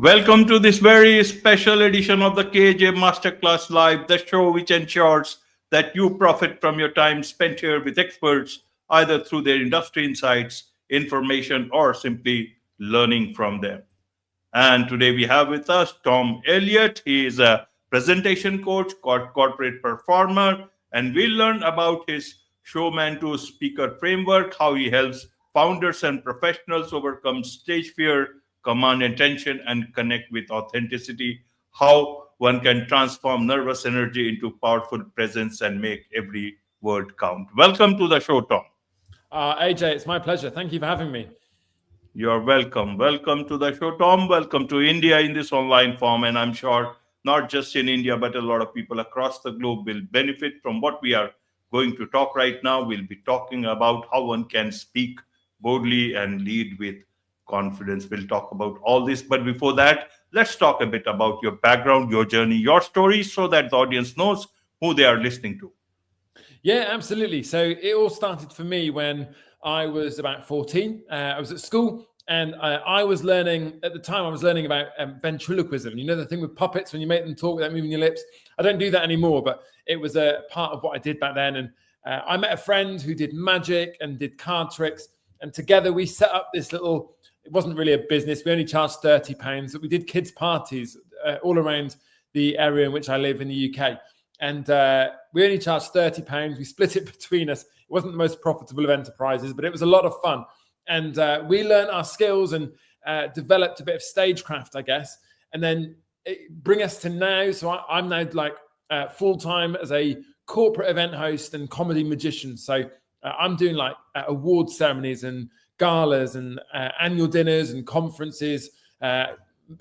Welcome to this very special edition of the KJ Masterclass Live, the show which ensures that you profit from your time spent here with experts, either through their industry insights, information, or simply learning from them. And today we have with us Tom Elliott. He is a presentation coach, corporate performer, and we'll learn about his Showman to Speaker framework, how he helps founders and professionals overcome stage fear, command attention, and connect with authenticity, how one can transform nervous energy into powerful presence and make every word count. Welcome to the show, Tom. AJ, it's my pleasure. Thank you for having me. You're welcome. Welcome to the show, Tom. Welcome to India in this online form. And I'm sure not just in India, but a lot of people across the globe will benefit from what we are going to talk right now. We'll be talking about how one can speak boldly and lead with confidence. We'll talk about all this. But before that, let's talk a bit about your background, your journey, your story, so that the audience knows who they are listening to. Yeah, absolutely. So it all started for me when I was about 14. I was at school and I was learning, at the time I was learning about ventriloquism. You know, the thing with puppets when you make them talk without moving your lips. I don't do that anymore, but it was a part of what I did back then. And I met a friend who did magic and did card tricks. And together we set up this little, it wasn't really a business. We only charged £30, but we did kids' parties all around the area in which I live in the UK. And we only charged £30. We split it between us. It wasn't the most profitable of enterprises, but it was a lot of fun. And we learned our skills and developed a bit of stagecraft, I guess. And then it bring us to now. So I'm now like full-time as a corporate event host and comedy magician. So I'm doing like award ceremonies and galas and annual dinners and conferences, a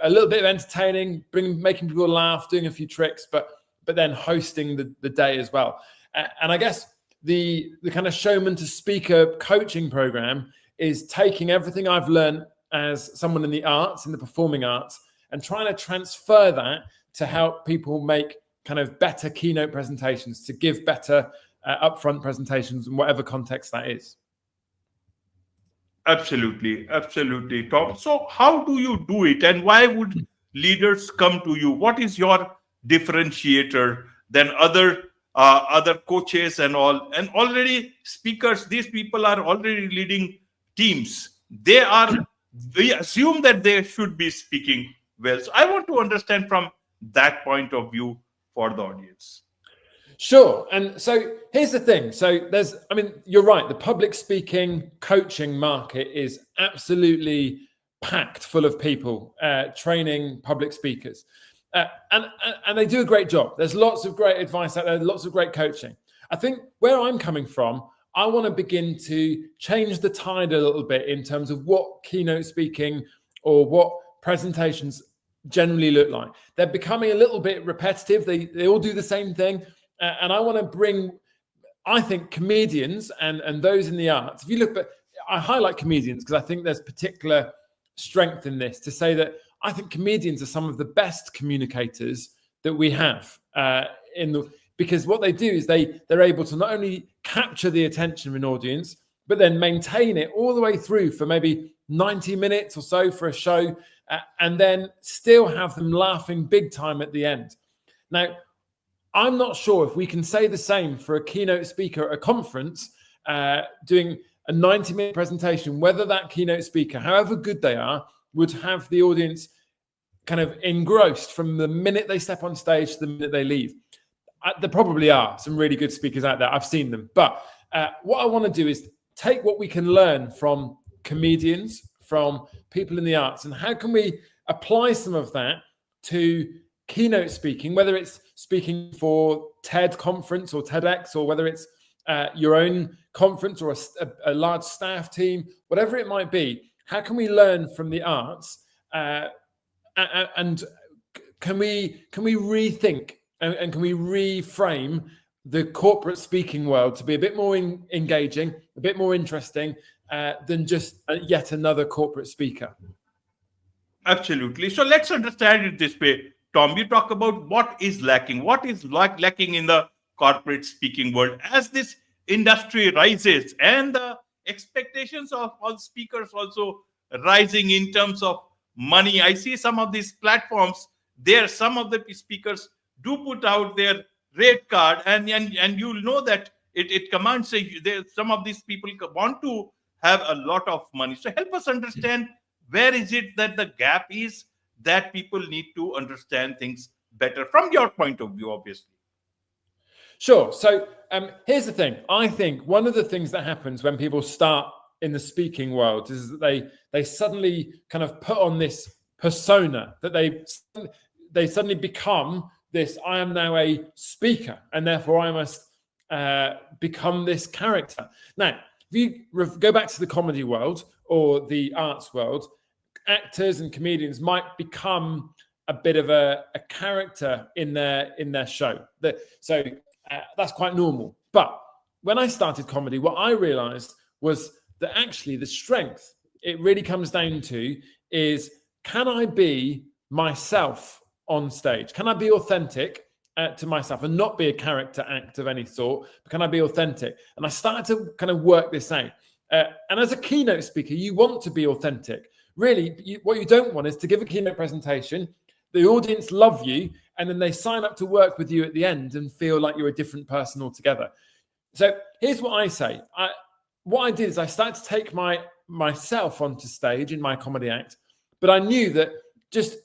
little bit of entertaining, making people laugh, doing a few tricks, but then hosting the day as well. And I guess the kind of showman to speaker coaching program is taking everything I've learned as someone in the arts, in the performing arts, and trying to transfer that to help people make kind of better keynote presentations, to give better upfront presentations in whatever context that is. Absolutely, absolutely, Tom. So how do you do it, and why would leaders come to you? What is your differentiator than other coaches and all? And already speakers, these people are already leading teams. We assume that they should be speaking well. So I want to understand from that point of view for the audience. Sure. And so here's the thing. So you're right. The public speaking coaching market is absolutely packed full of people training public speakers. And they do a great job. There's lots of great advice out there, lots of great coaching. I think where I'm coming from, I want to begin to change the tide a little bit in terms of what keynote speaking or what presentations generally look like. They're becoming a little bit repetitive. They all do the same thing. And I want to bring, I think, comedians and those in the arts. If you look at, I highlight comedians because I think there's particular strength in this to say that I think comedians are some of the best communicators that we have because what they do is they're able to not only capture the attention of an audience, but then maintain it all the way through for maybe 90 minutes or so for a show, and then still have them laughing big time at the end. Now, I'm not sure if we can say the same for a keynote speaker at a conference doing a 90-minute presentation, whether that keynote speaker, however good they are, would have the audience kind of engrossed from the minute they step on stage to the minute they leave. There probably are some really good speakers out there. I've seen them. But what I want to do is take what we can learn from comedians, from people in the arts, and how can we apply some of that to keynote speaking, whether it's speaking for TED conference or TEDx, or whether it's your own conference or a large staff team, whatever it might be. How can we learn from the arts, and can we rethink and can we reframe the corporate speaking world to be a bit more engaging, a bit more interesting than just yet another corporate speaker? Absolutely. So let's understand it this way. Tom, you talk about what is lacking. What is lacking in the corporate speaking world as this industry rises and the expectations of all speakers also rising in terms of money. I see some of these platforms there, some of the speakers do put out their rate card, and you'll know that it commands some of these people want to have a lot of money. So help us understand, where is it that the gap is, that people need to understand things better from your point of view, obviously. Sure. So here's the thing. I think one of the things that happens when people start in the speaking world is that they suddenly kind of put on this persona, that they suddenly become this, I am now a speaker, and therefore I must become this character. Now, if you go back to the comedy world or the arts world, actors and comedians might become a bit of a character in their show. So that's quite normal. But when I started comedy, what I realized was that actually the strength it really comes down to is, can I be myself on stage? Can I be authentic to myself and not be a character act of any sort? But can I be authentic? And I started to kind of work this out. And as a keynote speaker, you want to be authentic. Really, what you don't want is to give a keynote presentation, the audience love you, and then they sign up to work with you at the end and feel like you're a different person altogether. So here's what I say. What I did is I started to take myself onto stage in my comedy act, but I knew that just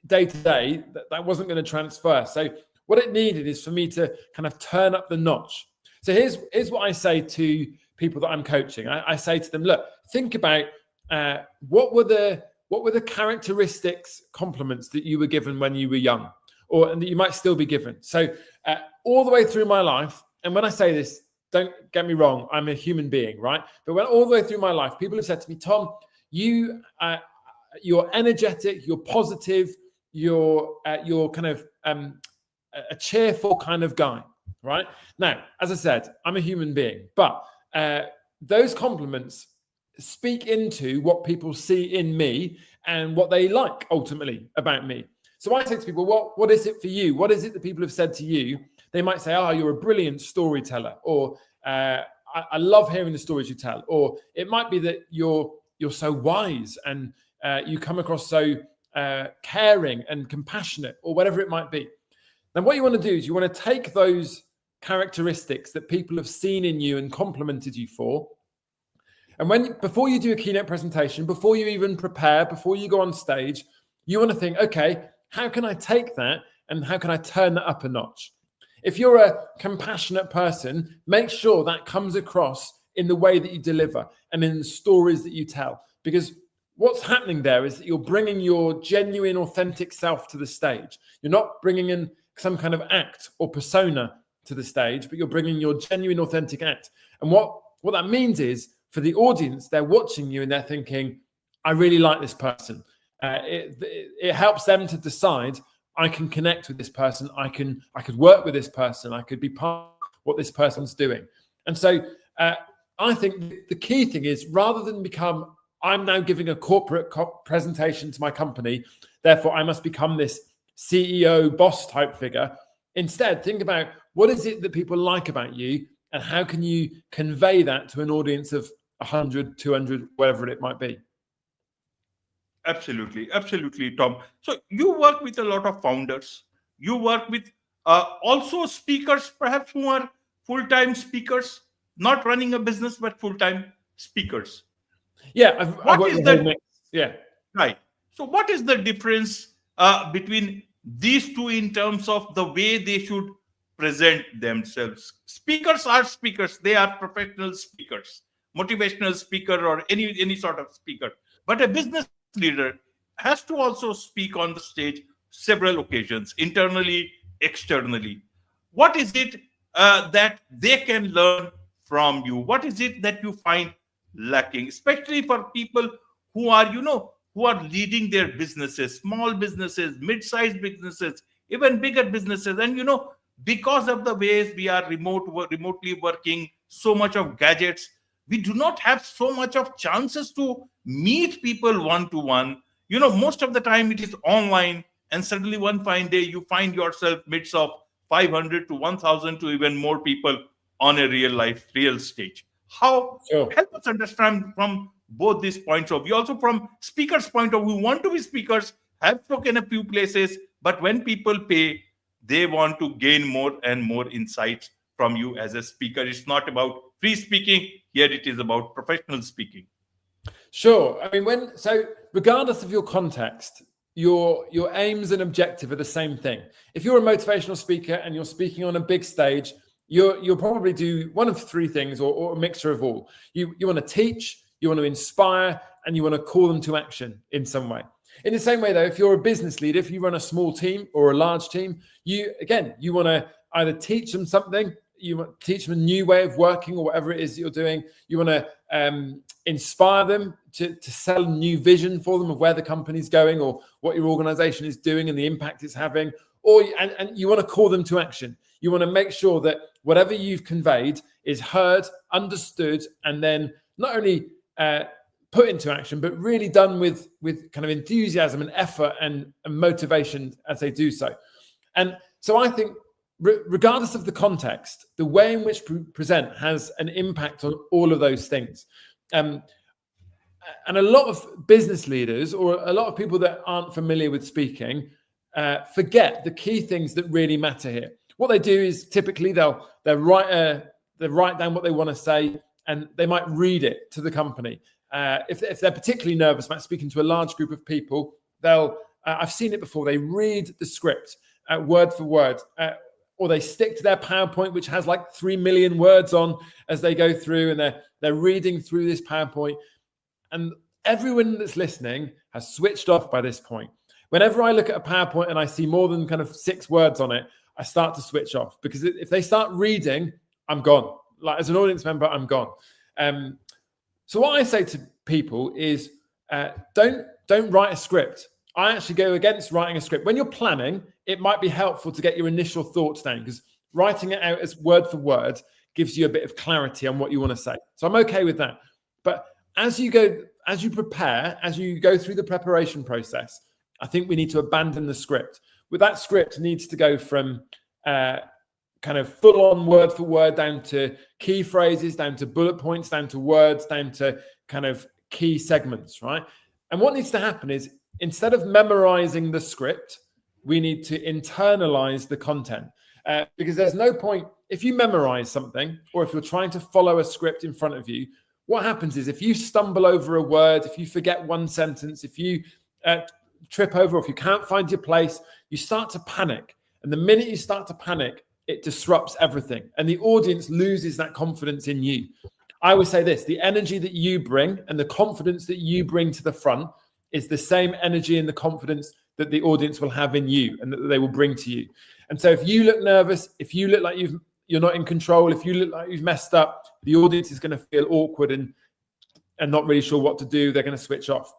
day to day that wasn't going to transfer. So what it needed is for me to kind of turn up the notch. So here's what I say to people that I'm coaching. I say to them, look, think about what were the characteristics, compliments that you were given when you were young, and that you might still be given. So all the way through my life, and when I say this, don't get me wrong, I'm a human being, right? But when all the way through my life, people have said to me, Tom, you're energetic, you're positive, you're kind of a cheerful kind of guy, right? Now, as I said, I'm a human being, but those compliments speak into what people see in me and what they like ultimately about me. So I say to people, what is it for you? What is it that people have said to you? They might say, oh, you're a brilliant storyteller, or I love hearing the stories you tell. Or it might be that you're so wise and you come across so caring and compassionate, or whatever it might be. Then what you want to do is you want to take those characteristics that people have seen in you and complimented you for, and before you do a keynote presentation, before you even prepare, before you go on stage, you want to think, okay, how can I take that and how can I turn that up a notch? If you're a compassionate person, make sure that comes across in the way that you deliver and in the stories that you tell. Because what's happening there is that you're bringing your genuine, authentic self to the stage. You're not bringing in some kind of act or persona to the stage, but you're bringing your genuine, authentic act. And what that means is, for the audience, they're watching you and they're thinking, I really like this person. It helps them to decide, I can connect with this person. I could work with this person. I could be part of what this person's doing. And so I think the key thing is, rather than become, I'm now giving a corporate presentation to my company, therefore I must become this CEO boss type figure. Instead, think about, what is it that people like about you, and how can you convey that to an audience of 100, 200, whatever it might be. Absolutely, Tom. So you work with a lot of founders. You work with also speakers, perhaps, who are full-time speakers, not running a business, but full-time speakers. Yeah, I've worked with the whole mix. Yeah. Right. So what is the difference between these two in terms of the way they should present themselves? Speakers are speakers. They are professional speakers, motivational speaker, or any sort of speaker. But a business leader has to also speak on the stage several occasions, internally, externally. What is it that they can learn from you? What is it that you find lacking, especially for people who are leading their businesses, small businesses, mid-sized businesses, even bigger businesses? And because of the ways we are remotely working, so much of gadgets, we do not have so much of chances to meet people one-to-one. Most of the time it is online, and suddenly one fine day you find yourself midst of 500 to 1,000 to even more people on a real stage. How Sure. help us understand from both these points of view, also from speakers' point of view. Want to be speakers, have spoken a few places, but when people pay, they want to gain more and more insights from you as a speaker. It's not about free speaking. Here it is about professional speaking. Sure. I mean, regardless of your context, your aims and objective are the same thing. If you're a motivational speaker and you're speaking on a big stage, you'll probably do one of three things, or a mixture of all. You want to teach, you want to inspire, and you want to call them to action in some way. In the same way, though, if you're a business leader, if you run a small team or a large team, you want to either teach them something, you want to teach them a new way of working or whatever it is that you're doing. You want to inspire them to sell a new vision for them of where the company's going or what your organization is doing and the impact it's having. And you want to call them to action. You want to make sure that whatever you've conveyed is heard, understood, and then not only put into action, but really done with kind of enthusiasm and effort and motivation as they do so. And so I think, regardless of the context, the way in which we present has an impact on all of those things. And a lot of business leaders or a lot of people that aren't familiar with speaking forget the key things that really matter here. What they do is typically they'll write down what they want to say, and they might read it to the company. If they're particularly nervous about speaking to a large group of people, I've seen it before. They read the script word for word, or they stick to their PowerPoint, which has like 3 million words on as they go through, and they're reading through this PowerPoint. And everyone that's listening has switched off by this point. Whenever I look at a PowerPoint and I see more than kind of 6 words on it, I start to switch off, because if they start reading, I'm gone. Like, as an audience member, I'm gone. So what I say to people is, don't write a script. I actually go against writing a script. When you're planning, it might be helpful to get your initial thoughts down, because writing it out as word for word gives you a bit of clarity on what you want to say. So I'm okay with that. But as you prepare, as you go through the preparation process, I think we need to abandon the script. With that script needs to go from kind of full on word for word down to key phrases, down to bullet points, down to words, down to kind of key segments, right? And what needs to happen is, instead of memorizing the script, we need to internalize the content, because there's no point if you memorize something, or if you're trying to follow a script in front of you. What happens is, if you stumble over a word, if you forget one sentence, if you trip over, or if you can't find your place, you start to panic. And the minute you start to panic, it disrupts everything, and the audience loses that confidence in you. I would say this: the energy that you bring and the confidence that you bring to the front is the same energy and the confidence that the audience will have in you and that they will bring to you. And so if you look nervous, if you look like you're not in control, if you look like you've messed up, the audience is going to feel awkward and not really sure what to do. They're going to switch off.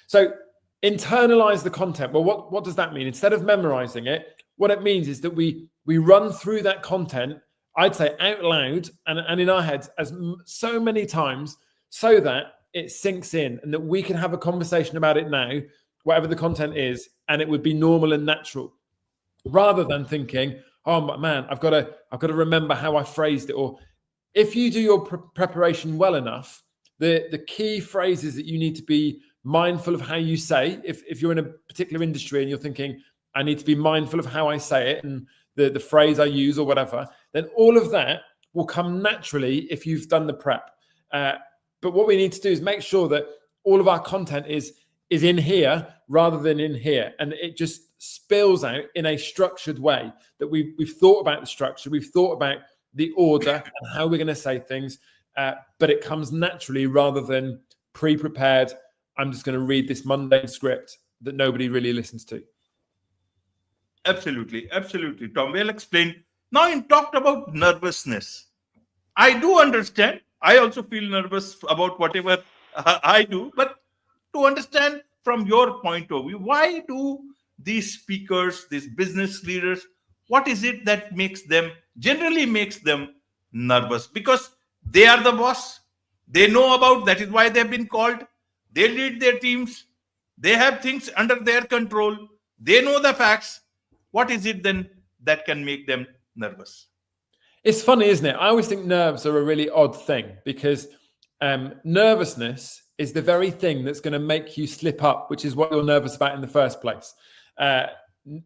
So internalize the content. Well, what does that mean? Instead of memorizing it, what it means is that we run through that content, I'd say out loud and in our heads so many times, so that it sinks in and that we can have a conversation about it now, whatever the content is, and it would be normal and natural, rather than thinking, oh man, I've got to remember how I phrased it. Or if you do your preparation well enough, the key phrases that you need to be mindful of how you say, if you're in a particular industry and you're thinking, I need to be mindful of how I say it and the phrase I use or whatever, then all of that will come naturally if you've done the prep. But what we need to do is make sure that all of our content is in here rather than in here, and it just spills out in a structured way, that we've thought about the structure, we've thought about the order and how we're going to say things, but it comes naturally rather than pre-prepared. I'm just going to read this mundane script that nobody really listens to. Absolutely, Tom. Well explained. Now, you talked about nervousness. I do understand. I also feel nervous about whatever I do. But to understand from your point of view, why do these speakers, these business leaders, what is it that generally makes them nervous? Because they are the boss. They know about, that is why they've been called. They lead their teams. They have things under their control. They know the facts. What is it then that can make them nervous? It's funny, isn't it? I always think nerves are a really odd thing because nervousness is the very thing that's going to make you slip up, which is what you're nervous about in the first place.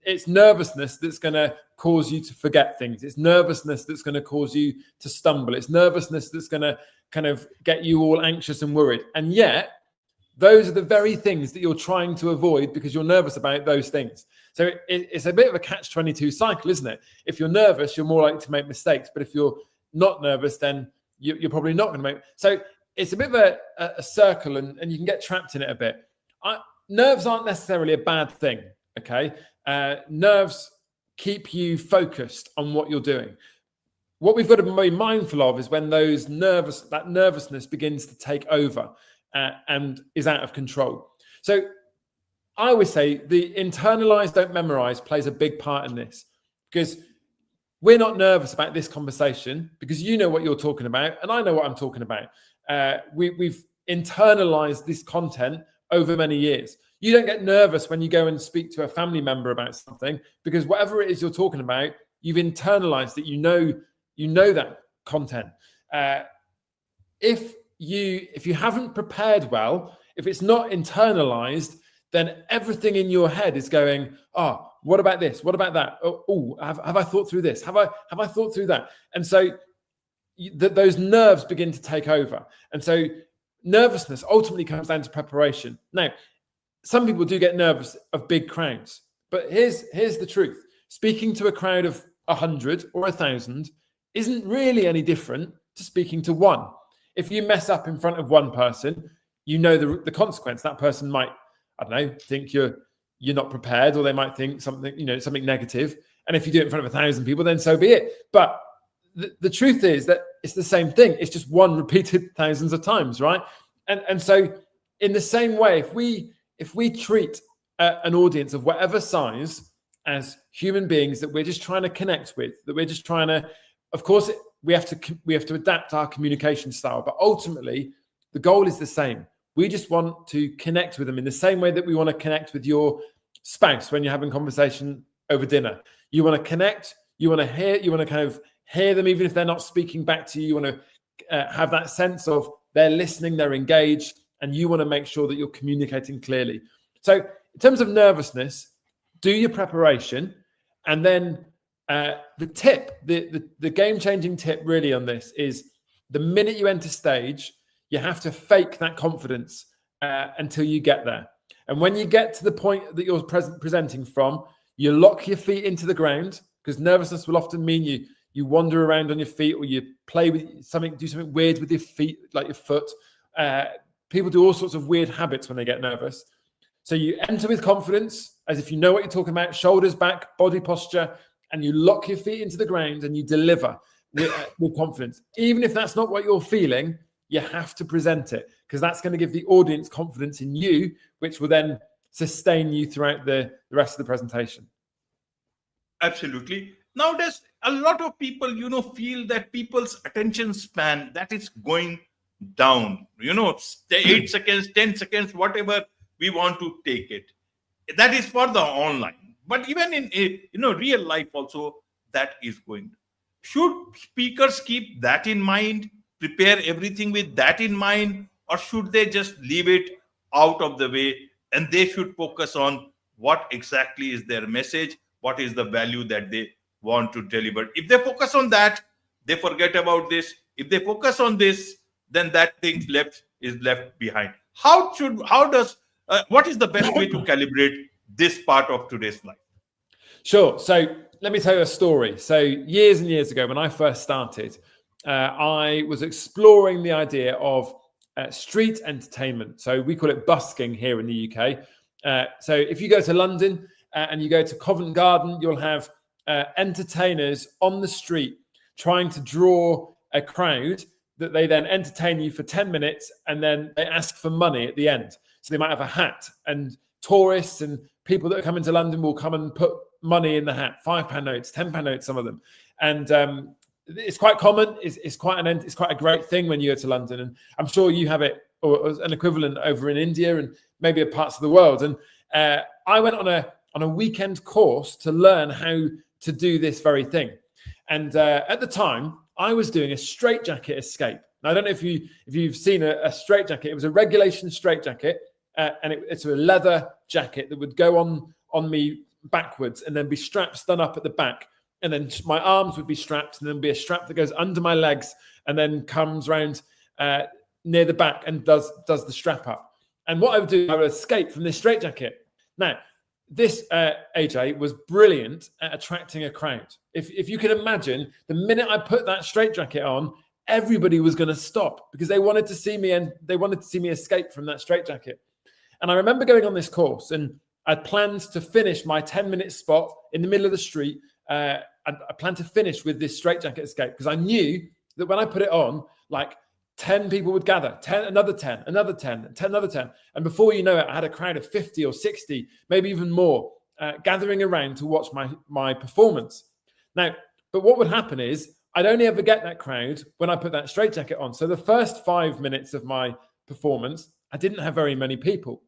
It's nervousness that's going to cause you to forget things. It's nervousness that's going to cause you to stumble. It's nervousness that's going to kind of get you all anxious and worried. And yet, those are the very things that you're trying to avoid because you're nervous about those things. So it's a bit of a catch-22 cycle, isn't it? If you're nervous, you're more likely to make mistakes. But if you're not nervous, then you're probably not going to make. So it's a bit of a circle, and you can get trapped in it a bit. Nerves aren't necessarily a bad thing, okay? Nerves keep you focused on what you're doing. What we've got to be mindful of is when that nervousness begins to take over and is out of control. So I always say the internalize, don't memorize plays a big part in this, because we're not nervous about this conversation because you know what you're talking about and I know what I'm talking about. We've internalized this content over many years. You don't get nervous when you go and speak to a family member about something because whatever it is you're talking about, you've internalized it. You know that content. If you haven't prepared well, if it's not internalized, then everything in your head is going, oh, what about this? What about that? Oh, have I thought through this? Have I thought through that? And so those nerves begin to take over. And so nervousness ultimately comes down to preparation. Now, some people do get nervous of big crowds, but here's the truth. Speaking to a crowd of 100 or 1,000 isn't really any different to speaking to one. If you mess up in front of one person, you know the consequence. That person might, I don't know, think you're not prepared, or they might think something negative. And if you do it in front of 1,000 people, then so be it. But the truth is that it's the same thing. It's just one repeated thousands of times, right? And so in the same way, if we treat an audience of whatever size as human beings that we're just trying to connect with, that we're just trying to, of course, we have to adapt our communication style, but ultimately the goal is the same. We just want to connect with them in the same way that we want to connect with your spouse when you're having conversation over dinner. You want to connect, you want to kind of hear them even if they're not speaking back to you. You want to have that sense of they're listening, they're engaged, and you want to make sure that you're communicating clearly. So in terms of nervousness, do your preparation, and then the game-changing tip really on this is the minute you enter stage, you have to fake that confidence until you get there. And when you get to the point that you're presenting from, you lock your feet into the ground, because nervousness will often mean you wander around on your feet, or you play with something, do something weird with your feet, like your foot. People do all sorts of weird habits when they get nervous. So you enter with confidence, as if you know what you're talking about, shoulders back, body posture, and you lock your feet into the ground and you deliver with confidence. Even if that's not what you're feeling, you have to present it, because that's going to give the audience confidence in you, which will then sustain you throughout the rest of the presentation. Absolutely. Nowadays, a lot of people, feel that people's attention span, that is going down. 8 seconds, 10 seconds, whatever we want to take it. That is for the online. But even in real life also, that is going. Should speakers keep that in mind, prepare everything with that in mind, or should they just leave it out of the way and they should focus on what exactly is their message, what is the value that they want to deliver? If they focus on that, they forget about this. If they focus on this, then that thing is left behind. What is the best way to calibrate this part of today's life? Sure. So let me tell you a story. So years and years ago, when I first started, I was exploring the idea of street entertainment. So we call it busking here in the UK. So if you go to London and you go to Covent Garden, you'll have entertainers on the street trying to draw a crowd that they then entertain you for 10 minutes, and then they ask for money at the end. So they might have a hat, and tourists and people that come into London will come and put money in the hat, £5 notes, £10 notes, some of them. And it's quite common. It's quite a great thing when you go to London. And I'm sure you have it, or an equivalent over in India and maybe parts of the world. And I went on a weekend course to learn how to do this very thing. And at the time, I was doing a straitjacket escape. Now, I don't know if you've seen a straitjacket. It was a regulation straitjacket, and it's a leather jacket that would go on me backwards and then be straps done up at the back. And then my arms would be strapped, and then be a strap that goes under my legs and then comes round near the back and does the strap up. And what I would do, I would escape from this straitjacket. Now, this AJ was brilliant at attracting a crowd. If you can imagine, the minute I put that straitjacket on, everybody was going to stop because they wanted to see me, and they wanted to see me escape from that straitjacket. And I remember going on this course, and I planned to finish my 10-minute spot in the middle of the street. I planned to finish with this straitjacket escape because I knew that when I put it on, like 10 people would gather, 10, another 10, another 10, 10, another 10. And before you know it, I had a crowd of 50 or 60, maybe even more, gathering around to watch my performance. Now, but what would happen is I'd only ever get that crowd when I put that straitjacket on. So the first 5 minutes of my performance, I didn't have very many people.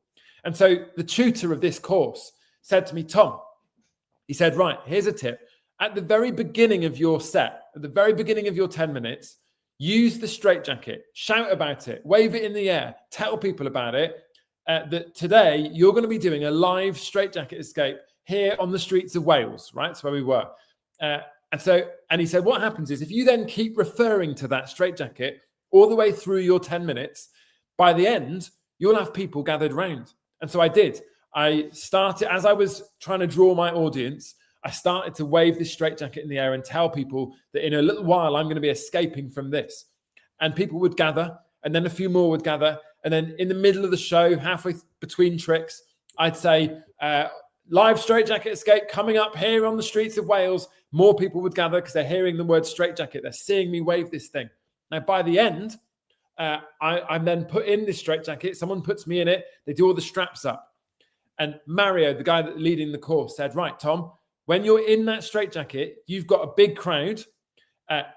And so the tutor of this course said to me, Tom, he said, right, here's a tip. At the very beginning of your set, at the very beginning of your 10 minutes, use the straitjacket, shout about it, wave it in the air, tell people about it, that today you're going to be doing a live straitjacket escape here on the streets of Wales, right? That's where we were. And he said, what happens is if you then keep referring to that straitjacket all the way through your 10 minutes, by the end, you'll have people gathered round. And so I did. I started, as I was trying to draw my audience, I started to wave this straitjacket in the air and tell people that in a little while, I'm going to be escaping from this. And people would gather, and then a few more would gather. And then in the middle of the show, halfway between tricks, I'd say, live straitjacket escape coming up here on the streets of Wales. More people would gather because they're hearing the word straitjacket. They're seeing me wave this thing. Now, by the end, I'm then put in this straitjacket. Someone puts me in it. They do all the straps up. And Mario, the guy that leading the course, said, right, Tom, when you're in that straitjacket, you've got a big crowd.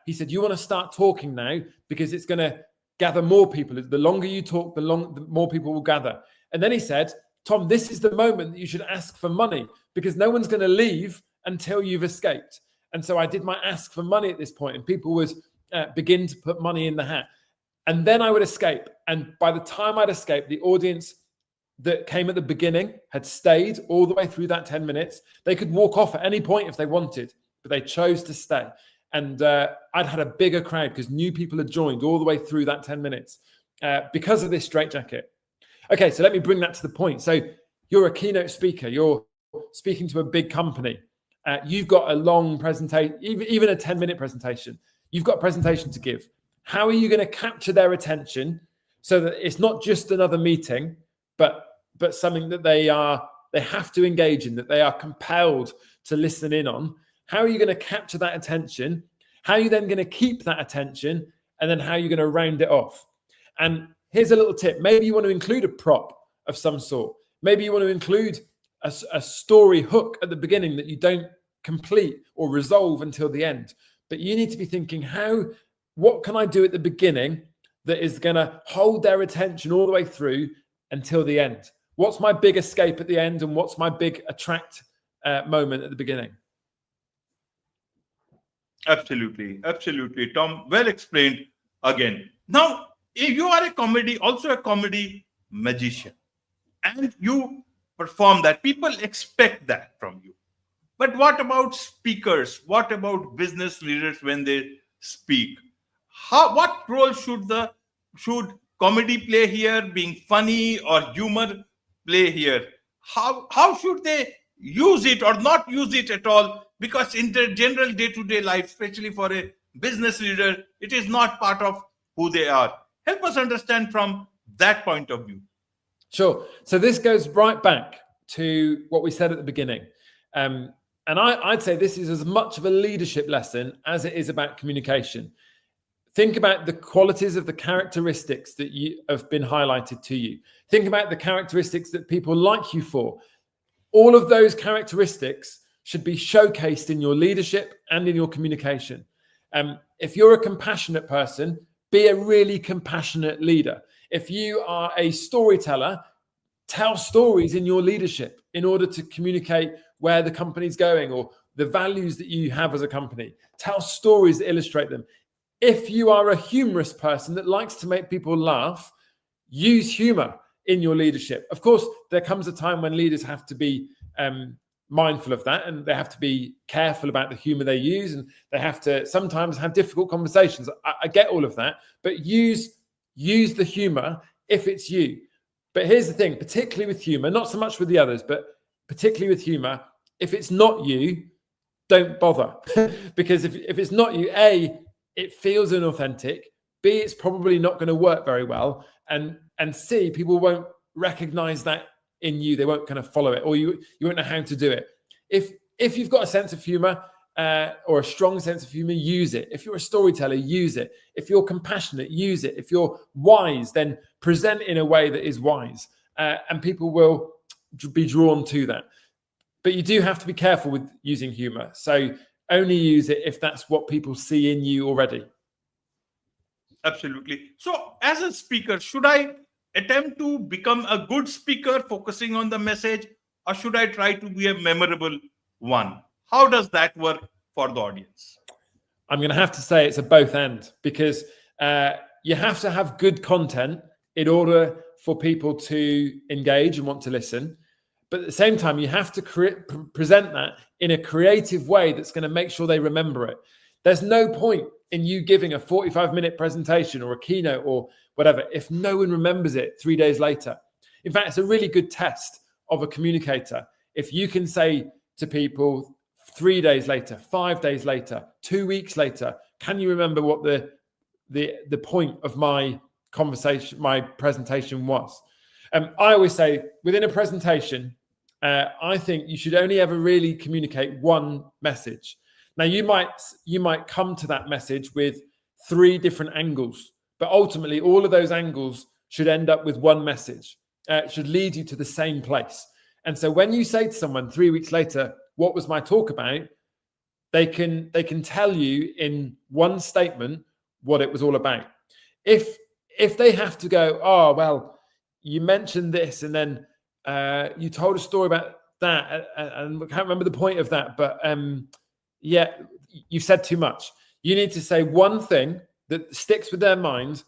He said, you want to start talking now because it's going to gather more people. The longer you talk, the more people will gather. And then he said, Tom, this is the moment that you should ask for money because no one's going to leave until you've escaped. And so I did my ask for money at this point, and people would begin to put money in the hat. And then I would escape. And by the time I'd escaped, the audience that came at the beginning had stayed all the way through that 10 minutes. They could walk off at any point if they wanted, but they chose to stay. And I'd had a bigger crowd because new people had joined all the way through that 10 minutes because of this straitjacket. Okay, so let me bring that to the point. So you're a keynote speaker. You're speaking to a big company. You've got a long presentation, even a 10-minute presentation. You've got a presentation to give. How are you going to capture their attention so that it's not just another meeting, but something that they have to engage in, that they are compelled to listen in on? How are you going to capture that attention? How are you then going to keep that attention? And then how are you going to round it off? And here's a little tip. Maybe you want to include a prop of some sort. Maybe you want to include a story hook at the beginning that you don't complete or resolve until the end. But you need to be thinking, what can I do at the beginning that is going to hold their attention all the way through until the end? What's my big escape at the end, and what's my big attract moment at the beginning? Absolutely. Tom, well explained again. Now, if you are also a comedy magician, and you perform that, people expect that from you. But what about speakers? What about business leaders when they speak? What role should comedy play here, being funny, or humor play here? How should they use it or not use it at all? Because in their general day-to-day life, especially for a business leader, it is not part of who they are. Help us understand from that point of view. Sure. So this goes right back to what we said at the beginning. And I'd say this is as much of a leadership lesson as it is about communication. Think about the qualities of the characteristics that have been highlighted to you. Think about the characteristics that people like you for. All of those characteristics should be showcased in your leadership and in your communication. If you're a compassionate person, be a really compassionate leader. If you are a storyteller, tell stories in your leadership in order to communicate where the company's going or the values that you have as a company. Tell stories that illustrate them. If you are a humorous person that likes to make people laugh, use humor in your leadership. Of course, there comes a time when leaders have to be mindful of that, and they have to be careful about the humor they use, and they have to sometimes have difficult conversations. I get all of that, but use the humor if it's you. But here's the thing, particularly with humor, not so much with the others, but particularly with humor, if it's not you, don't bother. Because if it's not you, A, it feels inauthentic, B, it's probably not going to work very well, and C, people won't recognize that in you. They won't kind of follow it, or you won't know how to do it. If you've got a sense of humor or a strong sense of humor, use it. If you're a storyteller, use it. If you're compassionate, use it. If you're wise, then present in a way that is wise, and people will be drawn to that. But you do have to be careful with using humor. So only use it if that's what people see in you already. Absolutely. So as a speaker, should I attempt to become a good speaker focusing on the message, or should I try to be a memorable one? How does that work for the audience? I'm going to have to say it's a both end, because you have to have good content in order for people to engage and want to listen. But at the same time, you have to present that in a creative way that's going to make sure they remember it. There's no point in you giving a 45-minute presentation or a keynote or whatever if no one remembers it 3 days later. In fact, it's a really good test of a communicator. If you can say to people 3 days later, 5 days later, 2 weeks later, can you remember what the point of my conversation, my presentation was? I always say within a presentation, I think you should only ever really communicate one message. Now, you might come to that message with 3 different angles, but ultimately all of those angles should end up with one message. It should lead you to the same place. And so when you say to someone 3 weeks later, what was my talk about? They can tell you in one statement what it was all about. If they have to go, oh, well, you mentioned this, and then you told a story about that, and I can't remember the point of that, but yeah, you've said too much. You need to say one thing that sticks in their mind,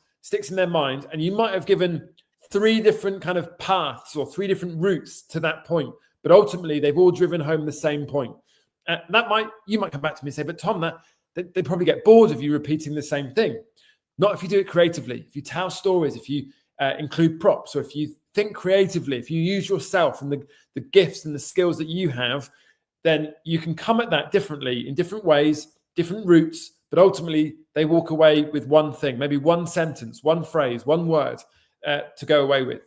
and you might have given 3 different kind of paths or 3 different routes to that point, but ultimately they've all driven home the same point. You might come back to me and say, but Tom, they probably get bored of you repeating the same thing. Not if you do it creatively. If you tell stories, if you include props, or if you think creatively, if you use yourself and the gifts and the skills that you have, then you can come at that differently, in different ways, different routes, but ultimately they walk away with one thing, maybe one sentence, one phrase, one word to go away with.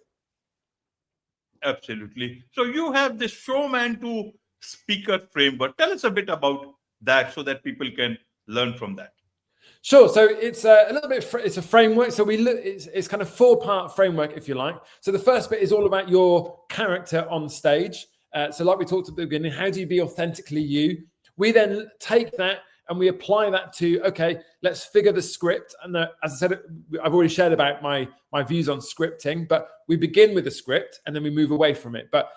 Absolutely. So you have this showman to speaker framework. Tell us a bit about that so that people can learn from that. Sure. So it's a little bit. It's a framework. So it's kind of 4-part framework, if you like. So the first bit is all about your character on stage. So like we talked at the beginning, how do you be authentically you? We then take that and we apply that to, okay, let's figure the script. And as I said, I've already shared about my views on scripting, but we begin with the script and then we move away from it. But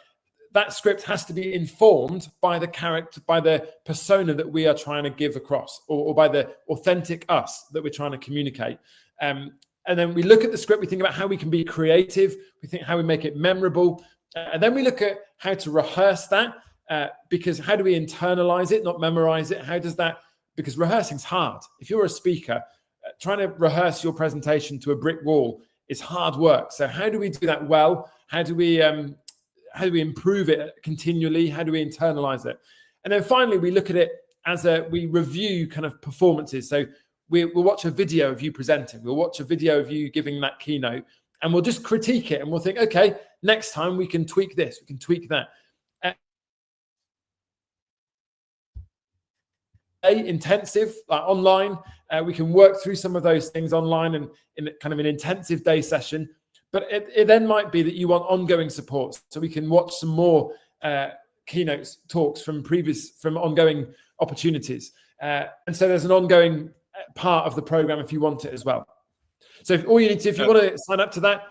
that script has to be informed by the character, by the persona that we are trying to give across, or by the authentic us that we're trying to communicate. And then we look at the script, we think about how we can be creative, we think how we make it memorable. And then we look at how to rehearse that, because how do we internalize it, not memorize it? How does that, because rehearsing's hard. If you're a speaker, trying to rehearse your presentation to a brick wall is hard work. So how do we do that well? How do we improve it continually? How do we internalize it? And then finally, we look at it as we review kind of performances. So we'll watch a video of you presenting. We'll watch a video of you giving that keynote, and we'll just critique it. And we'll think, okay, next time we can tweak this, we can tweak that. Intensive, like online, we can work through some of those things online and in kind of an intensive day session. But it then might be that you want ongoing support, so we can watch some more keynote talks from ongoing opportunities. And so there's an ongoing part of the program if you want it as well. So if you want to sign up to that,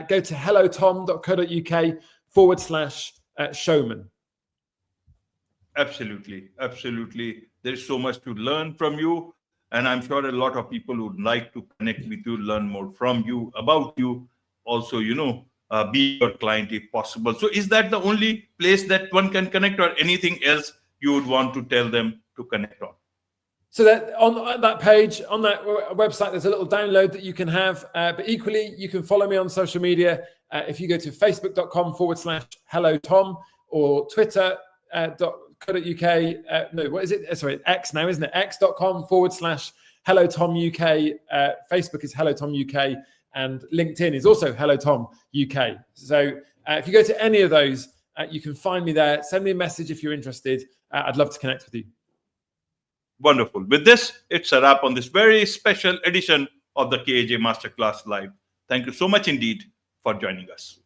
go to hellotom.co.uk/showman. Absolutely. Absolutely. There's so much to learn from you. And I'm sure a lot of people would like to connect with you, learn more from you, about you. Also, be your client if possible. So, is that the only place that one can connect, or anything else you would want to tell them to connect on? So that on that page, on that website, there's a little download that you can have. But equally, you can follow me on social media. If you go to facebook.com/hello Tom or twitter.co.uk. No, what is it? Sorry, X now, isn't it? x.com/hello Tom UK. Facebook is hello Tom UK. And LinkedIn is also hello Tom UK. So if you go to any of those, you can find me there. Send me a message if you're interested. I'd love to connect with you. Wonderful. With this, it's a wrap on this very special edition of the KAJ Masterclass Live. Thank you so much indeed for joining us.